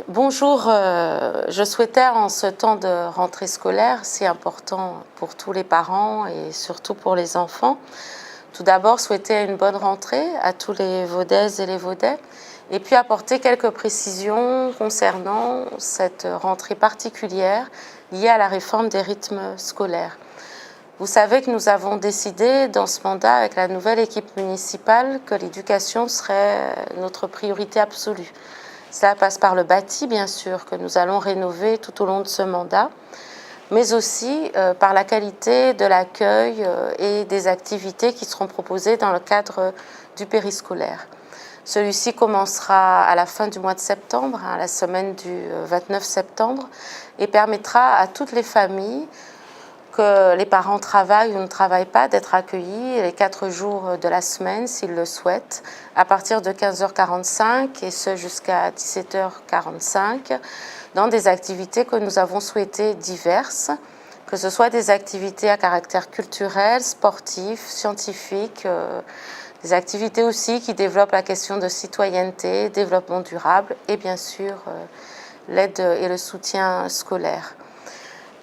Bonjour, je souhaitais en ce temps de rentrée scolaire, si important pour tous les parents et surtout pour les enfants, tout d'abord souhaiter une bonne rentrée à tous les Vaudaises et les Vaudais et puis apporter quelques précisions concernant cette rentrée particulière liée à la réforme des rythmes scolaires. Vous savez que nous avons décidé dans ce mandat avec la nouvelle équipe municipale que l'éducation serait notre priorité absolue. Cela passe par le bâti, bien sûr, que nous allons rénover tout au long de ce mandat, mais aussi par la qualité de l'accueil et des activités qui seront proposées dans le cadre du périscolaire. Celui-ci commencera à la fin du mois de septembre, à la semaine du 29 septembre, et permettra à toutes les familles, que les parents travaillent ou ne travaillent pas, d'être accueillis les 4 jours de la semaine, s'ils le souhaitent, à partir de 15h45 et ce jusqu'à 17h45, dans des activités que nous avons souhaitées diverses, que ce soit des activités à caractère culturel, sportif, scientifique, des activités aussi qui développent la question de citoyenneté, développement durable et bien sûr l'aide et le soutien scolaire.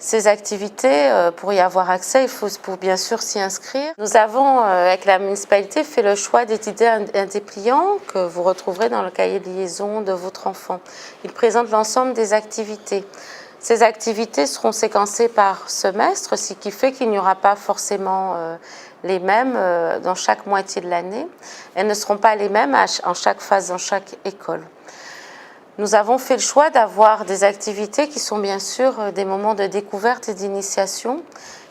Ces activités, pour y avoir accès, il faut bien sûr s'y inscrire. Nous avons, avec la municipalité, fait le choix d'éditer un dépliant que vous retrouverez dans le cahier de liaison de votre enfant. Il présente l'ensemble des activités. Ces activités seront séquencées par semestre, ce qui fait qu'il n'y aura pas forcément les mêmes dans chaque moitié de l'année. Elles ne seront pas les mêmes en chaque phase, dans chaque école. Nous avons fait le choix d'avoir des activités qui sont bien sûr des moments de découverte et d'initiation,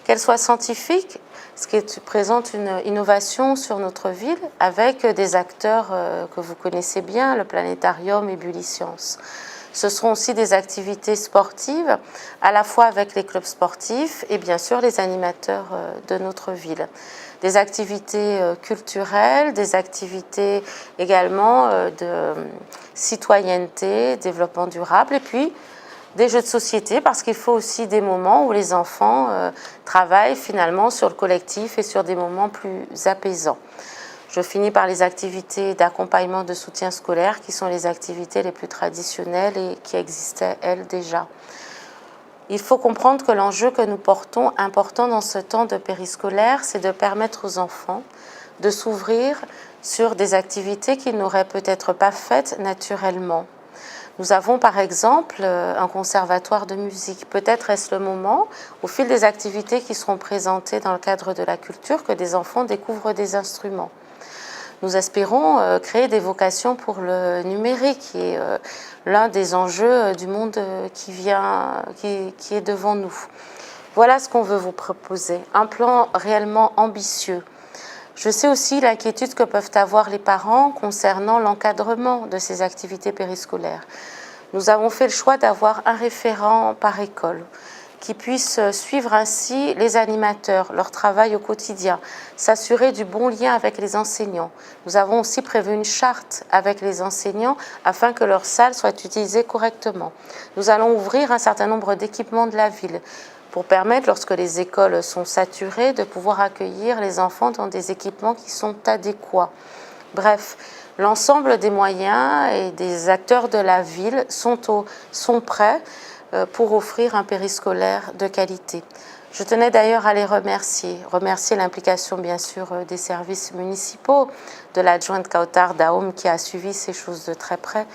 qu'elles soient scientifiques, ce qui présente une innovation sur notre ville, avec des acteurs que vous connaissez bien, le planétarium et Bully-Science. Ce seront aussi des activités sportives, à la fois avec les clubs sportifs et bien sûr les animateurs de notre ville. Des activités culturelles, des activités également de citoyenneté, développement durable, et puis des jeux de société, parce qu'il faut aussi des moments où les enfants travaillent finalement sur le collectif et sur des moments plus apaisants. Je finis par les activités d'accompagnement de soutien scolaire, qui sont les activités les plus traditionnelles et qui existaient, elles, déjà. Il faut comprendre que l'enjeu que nous portons, important dans ce temps de périscolaire, c'est de permettre aux enfants de s'ouvrir sur des activités qu'ils n'auraient peut-être pas faites naturellement. Nous avons par exemple un conservatoire de musique. Peut-être est-ce le moment, au fil des activités qui seront présentées dans le cadre de la culture, que des enfants découvrent des instruments. Nous espérons créer des vocations pour le numérique, qui est l'un des enjeux du monde qui est devant nous. Voilà ce qu'on veut vous proposer, un plan réellement ambitieux. Je sais aussi l'inquiétude que peuvent avoir les parents concernant l'encadrement de ces activités périscolaires. Nous avons fait le choix d'avoir un référent par école, qui puisse suivre ainsi les animateurs, leur travail au quotidien, s'assurer du bon lien avec les enseignants. Nous avons aussi prévu une charte avec les enseignants afin que leur salle soit utilisée correctement. Nous allons ouvrir un certain nombre d'équipements de la ville pour permettre, lorsque les écoles sont saturées, de pouvoir accueillir les enfants dans des équipements qui sont adéquats. Bref, l'ensemble des moyens et des acteurs de la ville sont prêts pour offrir un périscolaire de qualité. Je tenais d'ailleurs à les remercier l'implication bien sûr des services municipaux, de l'adjointe Kautar Daoum qui a suivi ces choses de très près,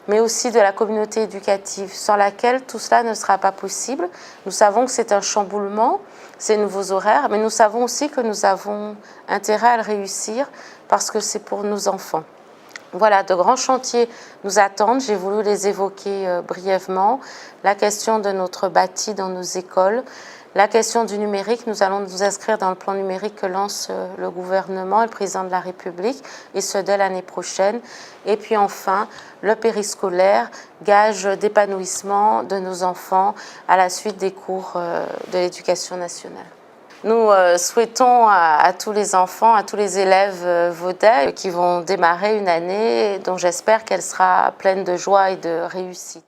mais aussi de la communauté éducative, sans laquelle tout cela ne sera pas possible. Nous savons que c'est un chamboulement, ces nouveaux horaires, mais nous savons aussi que nous avons intérêt à le réussir parce que c'est pour nos enfants. Voilà, de grands chantiers nous attendent, j'ai voulu les évoquer brièvement. La question de notre bâti dans nos écoles, la question du numérique, nous allons nous inscrire dans le plan numérique que lance le gouvernement et le président de la République, et ce dès l'année prochaine. Et puis enfin, le périscolaire, gage d'épanouissement de nos enfants à la suite des cours de l'éducation nationale. Nous souhaitons à tous les enfants, à tous les élèves vaudais qui vont démarrer une année dont j'espère qu'elle sera pleine de joie et de réussite.